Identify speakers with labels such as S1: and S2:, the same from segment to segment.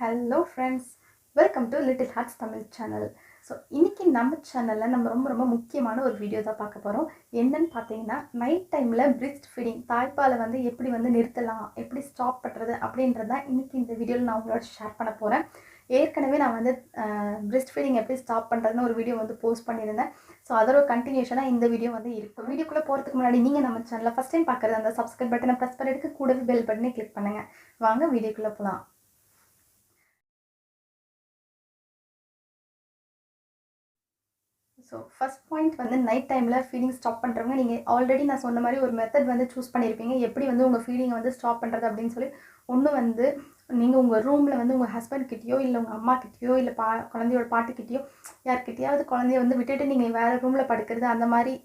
S1: Hello friends, welcome to little hearts Tamil channel. So இன்றைக்கி நம்ம சேனலில் நம்ம ரொம்ப முக்கியமான ஒரு வீடியோ தான் பார்க்க போகிறோம். என்னன்னு பார்த்தீங்கன்னா, நைட் டைமில் பிரெஸ்ட் ஃபீடிங் தாய்ப்பாலை வந்து எப்படி வந்து நிறுத்தலாம், எப்படி ஸ்டாப் பண்ணுறது அப்படின்றது தான் இன்றைக்கி இந்த வீடியோவில் நான் உங்களோட ஷேர் பண்ண போகிறேன். ஏற்கனவே நான் வந்து பிரெஸ்ட் ஃபீடிங் எப்படி ஸ்டாப் பண்ணுறதுன்னு ஒரு வீடியோ வந்து போஸ்ட் பண்ணியிருந்தேன். ஸோ அதோட கண்டினியூஷனாக இந்த வீடியோ வந்து இருக்கும். வீடியோக்குள்ளே போகிறதுக்கு முன்னாடி நீங்கள் நம்ம சேனலில் ஃபஸ்ட் டைம் பார்க்குறது அந்த சப்ஸ்கிரைப் பட்டனை ப்ரெஸ் பண்ணிட்டு கூடவே பெல் பட்டனை கிளிக் பண்ணுங்கள். வாங்க வீடியோக்குள்ளே போகலாம். ஸோ ஃபஸ்ட் பாயிண்ட் வந்து நைட் டைமில் ஃபீடிங் ஸ்டாப் பண்ணுறவங்க, நீங்கள் ஆல்ரெடி நான் சொன்ன மாதிரி ஒரு மெத்தட் வந்து சூஸ் பண்ணியிருப்பீங்க. எப்படி வந்து உங்கள் ஃபீடிங்கை வந்து ஸ்டாப் பண்ணுறது அப்படின்னு சொல்லி. ஒன்று வந்து நீங்கள் உங்கள் ரூமில் வந்து உங்கள் ஹஸ்பண்ட் கிட்டேயோ இல்லை உங்கள் அம்மா கிட்டேயோ இல்லை குழந்தையோட பாட்டுக்கிட்டேயோ யார்கிட்டையாவது குழந்தைய வந்து விட்டுட்டு நீங்கள் வேறு ரூமில் படுக்கிறது அந்த மாதிரி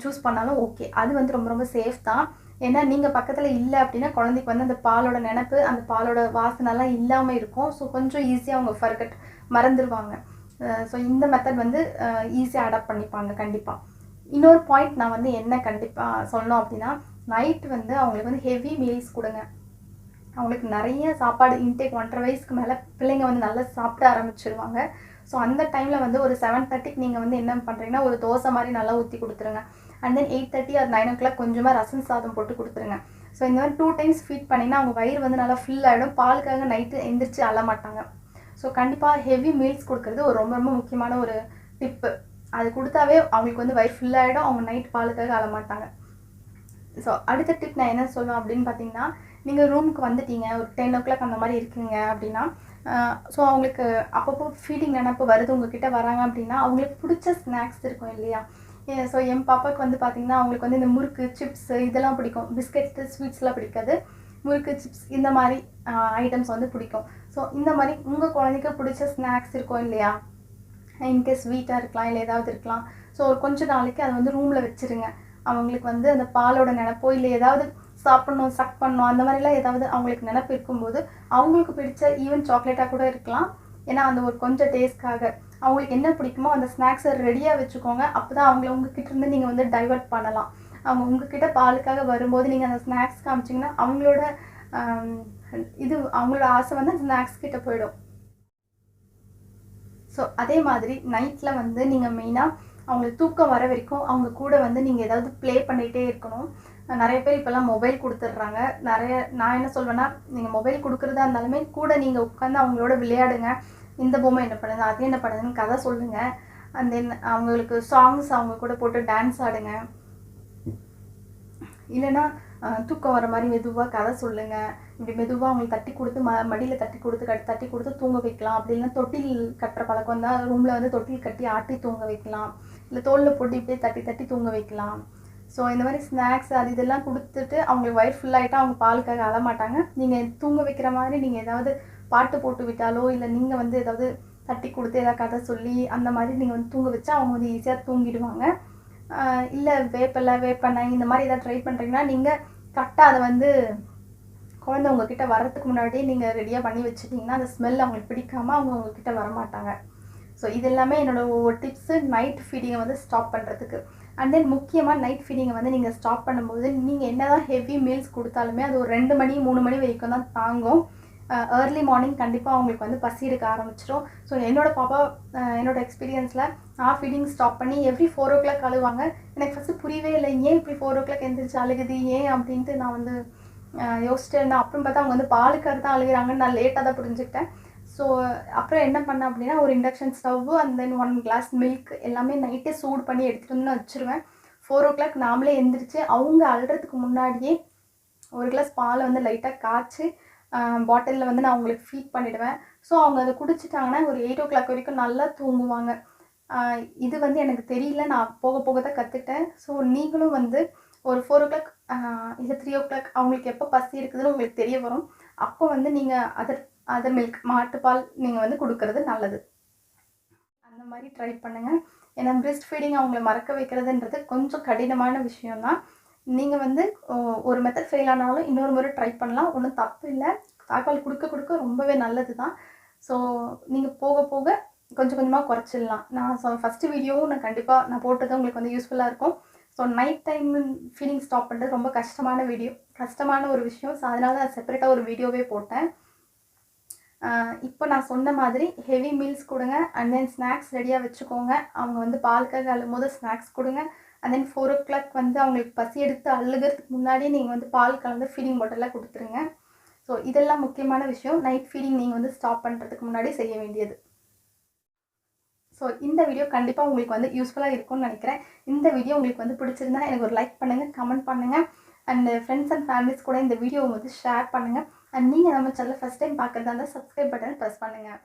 S1: சூஸ் பண்ணாலும் ஓகே. அது வந்து ரொம்ப சேஃப் தான். ஏன்னா நீங்கள் பக்கத்தில் இல்லை அப்படின்னா குழந்தைக்கு வந்து அந்த பாலோட நினப்பு, அந்த பாலோட வாசனைலாம் இல்லாமல் இருக்கும். ஸோ கொஞ்சம் ஈஸியாக அவங்க மறந்துடுவாங்க. ஸோ இந்த மெத்தட் வந்து ஈஸியாக அடாப்ட் பண்ணிப்பாங்க கண்டிப்பாக. இன்னொரு பாயிண்ட் நான் வந்து என்ன கண்டிப்பாக சொல்லணும் அப்படின்னா, நைட் வந்து அவங்களுக்கு வந்து ஹெவி மீல்ஸ் கொடுங்க. அவங்களுக்கு நிறைய சாப்பாடு இன்டேக் 1.5 வயசுக்கு மேலே பிள்ளைங்க வந்து நல்லா சாப்பிட ஆரம்பிச்சிருவாங்க. ஸோ அந்த டைமில் வந்து ஒரு 7:30க்கு நீங்கள் வந்து என்ன பண்ணுறீங்கன்னா, ஒரு தோசை மாதிரி நல்லா ஊற்றி கொடுத்துருங்க. அண்ட் தென் 8:30 ஆர் 9 o'clock கொஞ்சமாக ரசம் சாதம் போட்டு கொடுத்துருங்க. ஸோ இந்த மாதிரி 2 times ஃபீட் பண்ணிங்கன்னா அவங்க வயிறு வந்து நல்லா ஃபில் ஆகிடும். பாலுக்காக நைட்டு எந்திரிச்சு அழ மாட்டாங்க. ஸோ கண்டிப்பாக ஹெவி மீல்ஸ் கொடுக்குறது ஒரு ரொம்ப முக்கியமான ஒரு டிப்பு. அது கொடுத்தாவே அவங்களுக்கு வந்து வயிறு ஃபுல் ஆகிடும். அவங்க நைட் பாலுக்காக அழ மாட்டாங்க. ஸோ அடுத்த டிப் நான் என்ன சொல்லுவேன் அப்படின்னு பார்த்தீங்கன்னா, நீங்கள் ரூமுக்கு வந்துட்டீங்க, ஒரு 10 o'clock அந்த மாதிரி இருக்குங்க அப்படின்னா, ஸோ அவங்களுக்கு அப்பப்போ ஃபீடிங் நினப்பு வருது, உங்ககிட்ட வராங்க அப்படின்னா அவங்களுக்கு பிடிச்ச ஸ்நாக்ஸ் இருக்கும் இல்லையா. ஸோ என் பாப்பாவுக்கு வந்து பார்த்திங்கன்னா, அவங்களுக்கு வந்து இந்த முறுக்கு, சிப்ஸு இதெல்லாம் பிடிக்கும். பிஸ்கெட்ஸு, ஸ்வீட்ஸ்லாம் பிடிக்காது. முறுக்கு, சிப்ஸ் இந்த மாதிரி ஐட்டம்ஸ் வந்து பிடிக்கும். ஸோ இந்த மாதிரி உங்கள் குழந்தைக்கு பிடிச்ச ஸ்நாக்ஸ் இருக்கும் இல்லையா, இன்கேஸ் ஸ்வீட்டாக இருக்கலாம் இல்லை ஏதாவது இருக்கலாம். ஸோ ஒரு கொஞ்சம் நாளைக்கு அதை வந்து ரூமில் வச்சுருங்க. அவங்களுக்கு வந்து அந்த பாலோட நினப்போ இல்லை ஏதாவது சாப்பிட்ணும், சக் பண்ணணும் அந்த மாதிரிலாம் ஏதாவது அவங்களுக்கு நினப்பு இருக்கும்போது அவங்களுக்கு பிடிச்ச ஈவன் சாக்லேட்டாக கூட இருக்கலாம். ஏன்னா அந்த ஒரு கொஞ்சம் டேஸ்ட்காக அவங்களுக்கு என்ன பிடிக்குமோ அந்த ஸ்நாக்ஸை ரெடியாக வச்சுக்கோங்க. அப்போ தான் அவங்கள உங்ககிட்ட இருந்து நீங்கள் வந்து டைவர்ட் பண்ணலாம். அவங்க உங்ககிட்ட பாலுக்காக வரும்போது நீங்கள் அந்த ஸ்நாக்ஸ் காமிச்சிங்கன்னா அவங்களோட அவங்களோட ஆசை வந்து அந்த ஸ்நாக்ஸ் கிட்ட போயிடும். ஸோ அதே மாதிரி நைட்டில் வந்து நீங்கள் மெயினாக அவங்களுக்கு தூக்கம் வர வரைக்கும் அவங்க கூட வந்து நீங்கள் ஏதாவது ப்ளே பண்ணிகிட்டே இருக்கணும். நிறைய பேர் இப்போல்லாம் மொபைல் கொடுத்துட்றாங்க. நான் என்ன சொல்வேன்னா, நீங்கள் மொபைல் கொடுக்குறதா இருந்தாலுமே கூட நீங்கள் உட்காந்து அவங்களோட விளையாடுங்க. இந்த பொம்மை என்ன பண்ணுது, அது என்ன பண்ணுதுன்னு கதை சொல்லுங்கள். அண்ட் தென் அவங்களுக்கு சாங்ஸ் அவங்க கூட போட்டு டான்ஸ் ஆடுங்க. இல்லைன்னா தூக்கம் வர மாதிரி மெதுவாக கதை சொல்லுங்கள். இப்படி மெதுவாக அவங்களுக்கு தட்டி கொடுத்து மடியில் தட்டி கொடுத்து தூங்க வைக்கலாம். அப்படி இல்லைன்னா தொட்டில் கட்டுற பழக்கம் தான், ரூமில் வந்து தொட்டில் கட்டி ஆட்டி தூங்க வைக்கலாம். இல்லை தோளில் போட்டு இப்படியே தட்டி தூங்க வைக்கலாம். ஸோ இந்த மாதிரி ஸ்நாக்ஸ் அது இதெல்லாம் கொடுத்துட்டு அவங்களுக்கு வயிறு ஃபுல்லாகிட்டா அவங்க பாலுக்காக அழ மாட்டாங்க. நீங்கள் தூங்க வைக்கிற மாதிரி நீங்கள் ஏதாவது பாட்டு போட்டு விட்டாலோ இல்லை நீங்கள் வந்து ஏதாவது தட்டி கொடுத்து ஏதாவது கதை சொல்லி அந்த மாதிரி நீங்கள் வந்து தூங்க வச்சா அவங்க வந்து ஈஸியாக தூங்கிடுவாங்க. இல்லை வேப்பெண்ணெய் இந்த மாதிரி ஏதாவது ட்ரை பண்ணுறீங்கன்னா நீங்கள் கரெக்டாக அதை வந்து குழந்தை உங்ககிட்ட வரத்துக்கு முன்னாடியே நீங்கள் ரெடியாக பண்ணி வச்சுட்டிங்கன்னா அந்த ஸ்மெல் அவங்களுக்கு பிடிக்காமல் அவங்க உங்ககிட்ட வரமாட்டாங்க. ஸோ இது எல்லாமே என்னோடய ஒவ்வொரு டிப்ஸு நைட் ஃபீடிங்கை வந்து ஸ்டாப் பண்ணுறதுக்கு. அண்ட் தென் முக்கியமாக நைட் ஃபீடிங்கை வந்து நீங்கள் ஸ்டாப் பண்ணும்போது நீங்கள் என்ன தான் ஹெவி மீல்ஸ் கொடுத்தாலுமே அது ஒரு 2 மணி 3 மணி வரைக்கும் தான் தாங்கும். ஏர்லி மார்னிங் கண்டிப்பாக அவங்களுக்கு வந்து பசி எடுக்க ஆரம்பிச்சிடும். ஸோ என்னோடய பாப்பா என்னோடய எக்ஸ்பீரியன்ஸில் நான் ஃபீடிங் ஸ்டாப் பண்ணி எவ்ரி 4 o'clock அழுவாங்க. எனக்கு ஃபஸ்ட்டு புரியவே இல்லை, ஏன் இப்படி 4 o'clock எழுந்திரிச்சு அழுகுது ஏன் அப்படின்ட்டு நான் வந்து யோசிச்சுட்டு இருந்தேன். அப்புறம் பார்த்தா அவங்க வந்து பாலுக்காக தான் அழுகிறாங்கன்னு நான் லேட்டாக தான் புரிஞ்சுக்கிட்டேன். ஸோ அப்புறம் என்ன பண்ணேன் அப்படின்னா, ஒரு induction stove and then 1 glass milk எல்லாமே நைட்டே சூடு பண்ணி எடுத்துகிட்டு வந்து நான் வச்சுருவேன். 4 o'clock நாமளே எழுந்திரிச்சு அவங்க அழுறதுக்கு முன்னாடியே ஒரு கிளாஸ் பாலை வந்து லைட்டாக காய்ச்சி பாட்டிலில் வந்து நான் அவங்களுக்கு ஃபீட் பண்ணிவிடுவேன். ஸோ அவங்க அதை குடிச்சிட்டாங்கன்னா ஒரு 8 o'clock வரைக்கும் நல்லா தூங்குவாங்க. இது வந்து எனக்கு தெரியல, நான் போக போக தான் கற்றுக்கிட்டேன். ஸோ நீங்களும் வந்து ஒரு 4 o'clock இல்லை 3 o'clock அவங்களுக்கு எப்போ பசி இருக்குதுன்னு உங்களுக்கு தெரிய வரும். அப்போ வந்து நீங்கள் அதர் மில்க் மாட்டுப்பால் நீங்கள் வந்து கொடுக்கறது நல்லது. அந்த மாதிரி ட்ரை பண்ணுங்கள். ஏன்னா பிரெஸ்ட் ஃபீடிங் அவங்கள மறக்க வைக்கிறதுன்றது கொஞ்சம் கடினமான விஷயம்தான். நீங்கள் வந்து ஒரு மெத்தட் ஃபெயில் ஆனாலும் இன்னொரு முறை ட்ரை பண்ணலாம், ஒன்றும் தப்பு இல்லை. தாய்ப்பால் கொடுக்க ரொம்பவே நல்லது தான். ஸோ நீங்கள் போக போக கொஞ்சம் கொஞ்சமாக குறைச்சிடலாம். நான் ஃபஸ்ட்டு வீடியோவும் நான் கண்டிப்பாக போட்டது உங்களுக்கு வந்து யூஸ்ஃபுல்லாக இருக்கும். So night time feeding stop பண்ணுறது ரொம்ப கஷ்டமான ஒரு விஷயம். ஸோ அதனால நான் செப்பரேட்டாக ஒரு வீடியோவே போட்டேன். இப்போ நான் சொன்ன மாதிரி ஹெவி மீல்ஸ் கொடுங்க. அண்ட் தென் ஸ்நாக்ஸ் ரெடியாக வச்சுக்கோங்க. அவங்க வந்து பாலுக்காக அழும்போது ஸ்நாக்ஸ் கொடுங்க. அண்ட் தென் 4:00 வந்து அவங்களுக்கு பசி எடுத்து அழுகிறதுக்கு முன்னாடியே நீங்கள் வந்து பால் கலந்து ஃபீடிங் பாட்டிலில் கொடுத்துருங்க. ஸோ இதெல்லாம் முக்கியமான விஷயம். நைட் ஃபீடிங் நீங்கள் வந்து ஸ்டாப் பண்ணுறதுக்கு முன்னாடி செய்ய வேண்டியது. ஸோ இந்த வீடியோ கண்டிப்பாக உங்களுக்கு வந்து யூஸ்ஃபுல்லாக இருக்கும்னு நினைக்கிறேன். இந்த வீடியோ உங்களுக்கு வந்து பிடிச்சிருந்தா எனக்கு ஒரு லைக் பண்ணுங்கள், கமெண்ட் பண்ணுங்கள். அண்ட் ஃப்ரெண்ட்ஸ் அண்ட் ஃபேமிலிஸ் கூட இந்த வீடியோவை வந்து ஷேர் பண்ணுங்கள். அண்ட் நீங்கள் நம்ம சேனலை ஃபஸ்ட் டைம் பார்க்குறதா இருந்தால் சப்ஸ்கிரைப் பட்டன் ப்ரெஸ் பண்ணுங்கள்.